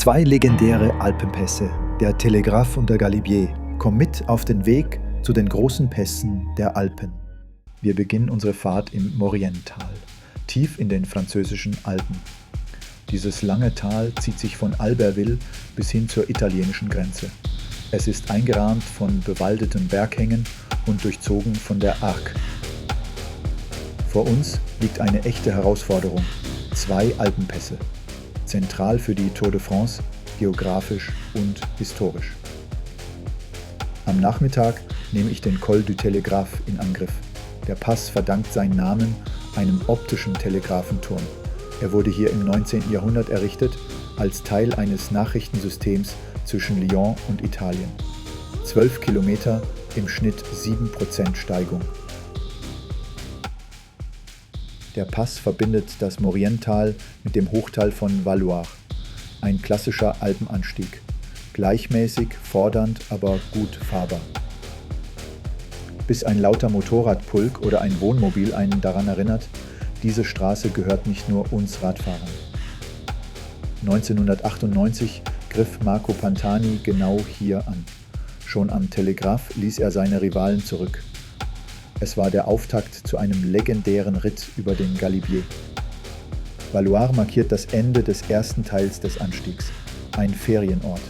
Zwei legendäre Alpenpässe, der Télégraphe und der Galibier. Komm mit auf den Weg zu den großen Pässen der Alpen. Wir beginnen unsere Fahrt im Maurienne-Tal, tief in den französischen Alpen. Dieses lange Tal zieht sich von Albertville bis hin zur italienischen Grenze. Es ist eingerahmt von bewaldeten Berghängen und durchzogen von der Arc. Vor uns liegt eine echte Herausforderung: 2 Alpenpässe. Zentral für die Tour de France, geografisch und historisch. Am Nachmittag nehme ich den Col du Télégraphe in Angriff. Der Pass verdankt seinen Namen einem optischen Telegraphenturm. Er wurde hier im 19. Jahrhundert errichtet, als Teil eines Nachrichtensystems zwischen Lyon und Italien. 12 Kilometer, im Schnitt 7% Steigung. Der Pass verbindet das Maurienne-Tal mit dem Hochtal von Valloire. Ein klassischer Alpenanstieg. Gleichmäßig, fordernd, aber gut fahrbar. Bis ein lauter Motorradpulk oder ein Wohnmobil einen daran erinnert, diese Straße gehört nicht nur uns Radfahrern. 1998 griff Marco Pantani genau hier an. Schon am Telegraph ließ er seine Rivalen zurück. Es war der Auftakt zu einem legendären Ritt über den Galibier. Valloire markiert das Ende des ersten Teils des Anstiegs. Ein Ferienort.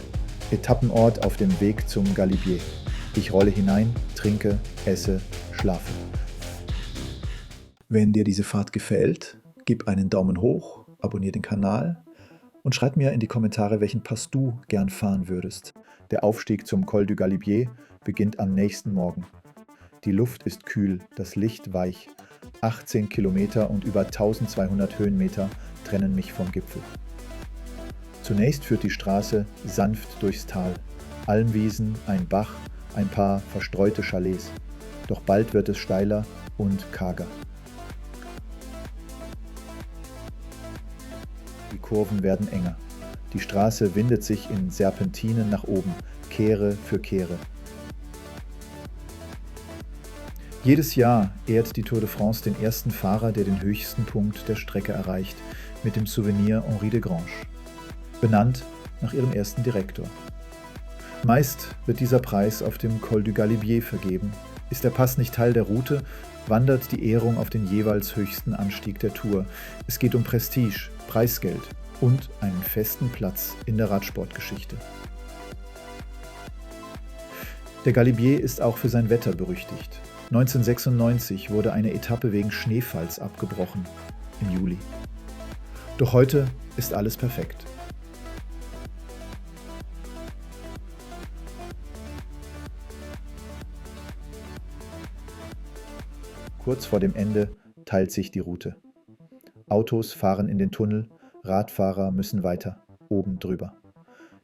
Etappenort auf dem Weg zum Galibier. Ich rolle hinein, trinke, esse, schlafe. Wenn dir diese Fahrt gefällt, gib einen Daumen hoch, abonniere den Kanal und schreib mir in die Kommentare, welchen Pass du gern fahren würdest. Der Aufstieg zum Col du Galibier beginnt am nächsten Morgen. Die Luft ist kühl, das Licht weich. 18 Kilometer und über 1200 Höhenmeter trennen mich vom Gipfel. Zunächst führt die Straße sanft durchs Tal. Almwiesen, ein Bach, ein paar verstreute Chalets. Doch bald wird es steiler und karger. Die Kurven werden enger. Die Straße windet sich in Serpentinen nach oben, Kehre für Kehre. Jedes Jahr ehrt die Tour de France den ersten Fahrer, der den höchsten Punkt der Strecke erreicht, mit dem Souvenir Henri de Grange, benannt nach ihrem ersten Direktor. Meist wird dieser Preis auf dem Col du Galibier vergeben. Ist der Pass nicht Teil der Route, wandert die Ehrung auf den jeweils höchsten Anstieg der Tour. Es geht um Prestige, Preisgeld und einen festen Platz in der Radsportgeschichte. Der Galibier ist auch für sein Wetter berüchtigt. 1996 wurde eine Etappe wegen Schneefalls abgebrochen, im Juli. Doch heute ist alles perfekt. Kurz vor dem Ende teilt sich die Route. Autos fahren in den Tunnel, Radfahrer müssen weiter, oben drüber.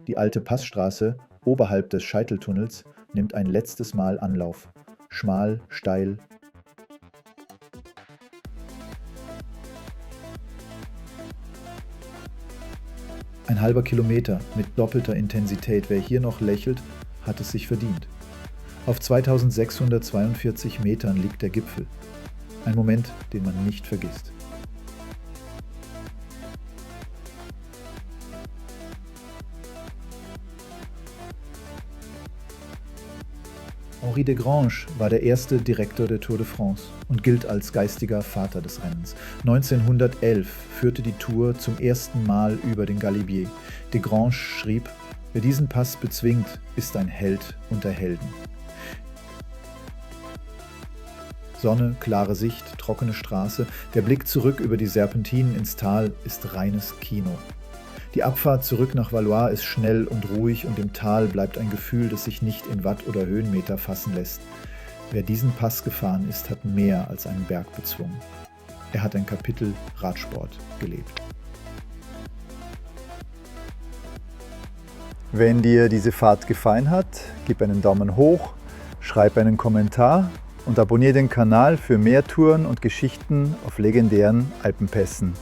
Die alte Passstraße oberhalb des Scheiteltunnels nimmt ein letztes Mal Anlauf. Schmal, steil. Ein halber Kilometer mit doppelter Intensität. Wer hier noch lächelt, hat es sich verdient. Auf 2642 Metern liegt der Gipfel. Ein Moment, den man nicht vergisst. Henri de Grange war der erste Direktor der Tour de France und gilt als geistiger Vater des Rennens. 1911 führte die Tour zum ersten Mal über den Galibier. De Grange schrieb: Wer diesen Pass bezwingt, ist ein Held unter Helden. Sonne, klare Sicht, trockene Straße, der Blick zurück über die Serpentinen ins Tal ist reines Kino. Die Abfahrt zurück nach Valloire ist schnell und ruhig und im Tal bleibt ein Gefühl, das sich nicht in Watt oder Höhenmeter fassen lässt. Wer diesen Pass gefahren ist, hat mehr als einen Berg bezwungen. Er hat ein Kapitel Radsport gelebt. Wenn dir diese Fahrt gefallen hat, gib einen Daumen hoch, schreib einen Kommentar und abonniere den Kanal für mehr Touren und Geschichten auf legendären Alpenpässen.